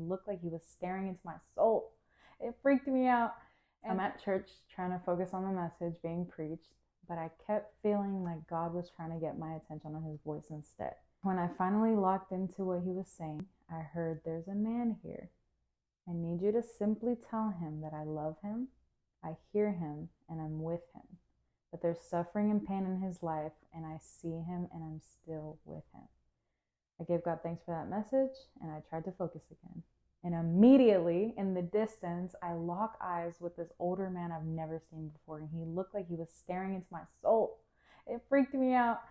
looked like he was staring into my soul. It freaked me out. I'm at church trying to focus on the message being preached, but I kept feeling like God was trying to get my attention on his voice instead. When I finally locked into what he was saying, I heard, "There's a man here. I need you to simply tell him that I love him, I hear him, and I'm with him. But there's suffering and pain in his life, and I see him, and I'm still with him." I gave God thanks for that message, and I tried to focus again. And immediately, in the distance, I lock eyes with this older man I've never seen before, and he looked like he was staring into my soul. It freaked me out.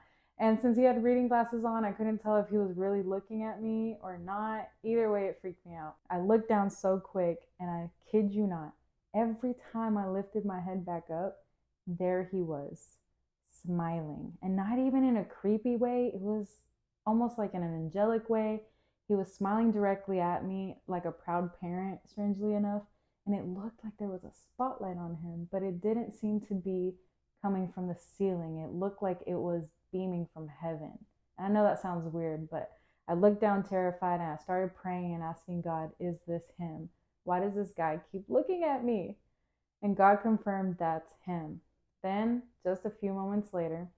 And since he had reading glasses on, I couldn't tell if he was really looking at me or not. Either way, it freaked me out. I looked down so quick, and I kid you not, every time I lifted my head back up, there he was, smiling. And not even in a creepy way. It was almost like in an angelic way. He was smiling directly at me like a proud parent, strangely enough. And it looked like there was a spotlight on him, but it didn't seem to be coming from the ceiling. It looked like it was beaming from heaven. And I know that sounds weird, but I looked down terrified and I started praying and asking God, is this him? Why does this guy keep looking at me? And God confirmed that's him. Then, just a few moments later,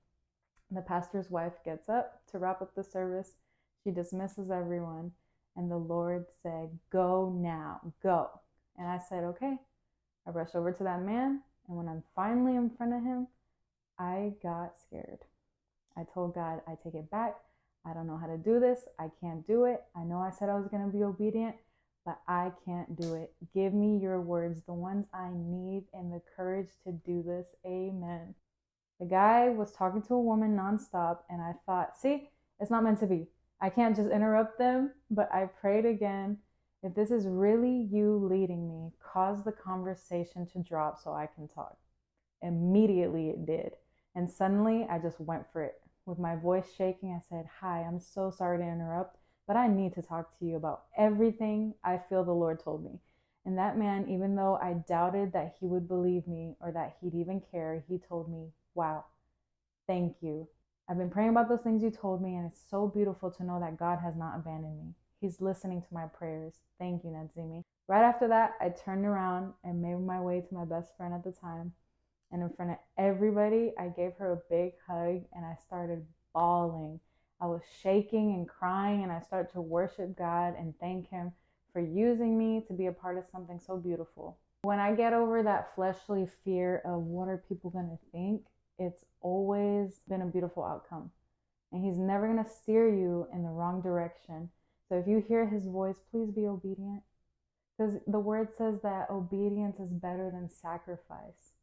the pastor's wife gets up to wrap up the service. She dismisses everyone, and the Lord said, "Go now, go." And I said, okay. I rushed over to that man, and when I'm finally in front of him, I got scared. I told God, I take it back. I don't know how to do this. I can't do it. I know I said I was going to be obedient, but I can't do it. Give me your words, the ones I need, and the courage to do this. Amen. The guy was talking to a woman nonstop, and I thought, see, it's not meant to be. I can't just interrupt them, but I prayed again. If this is really you leading me, cause the conversation to drop so I can talk. Immediately it did. And suddenly I just went for it. With my voice shaking, I said, "Hi, I'm so sorry to interrupt, but I need to talk to you about everything I feel the Lord told me." And that man, even though I doubted that he would believe me or that he'd even care, he told me, "Wow, thank you. I've been praying about those things you told me, and it's so beautiful to know that God has not abandoned me. He's listening to my prayers. Thank you, Nadzimi." Right after that, I turned around and made my way to my best friend at the time. And in front of everybody, I gave her a big hug, and I started bawling. I was shaking and crying, and I started to worship God and thank him for using me to be a part of something so beautiful. When I get over that fleshly fear of what are people going to think, it's always been a beautiful outcome. And he's never going to steer you in the wrong direction. So if you hear his voice, please be obedient. Because the word says that obedience is better than sacrifice.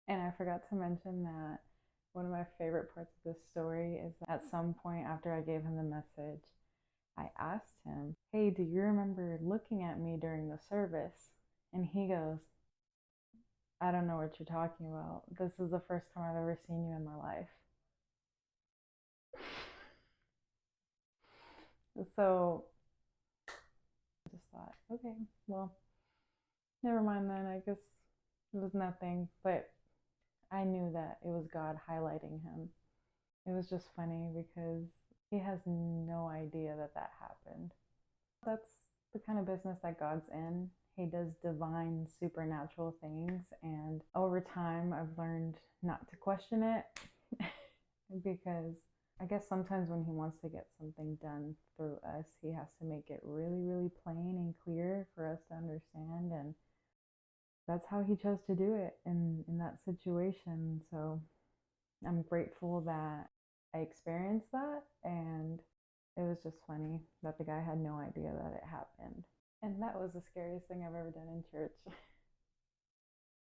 And I forgot to mention that one of my favorite parts of this story is that at some point after I gave him the message, I asked him, "Hey, do you remember looking at me during the service?" And he goes, "I don't know what you're talking about. This is the first time I've ever seen you in my life." So I just thought, okay, well, never mind then. I guess it was nothing. But I knew that it was God highlighting him. It was just funny because he has no idea that that happened. That's the kind of business that God's in. He does divine, supernatural things. And over time, I've learned not to question it because I guess sometimes when he wants to get something done through us, he has to make it really, really plain and clear for us to understand. And that's how he chose to do it in that situation. So I'm grateful that I experienced that, and it was just funny that the guy had no idea that it happened. And that was the scariest thing I've ever done in church.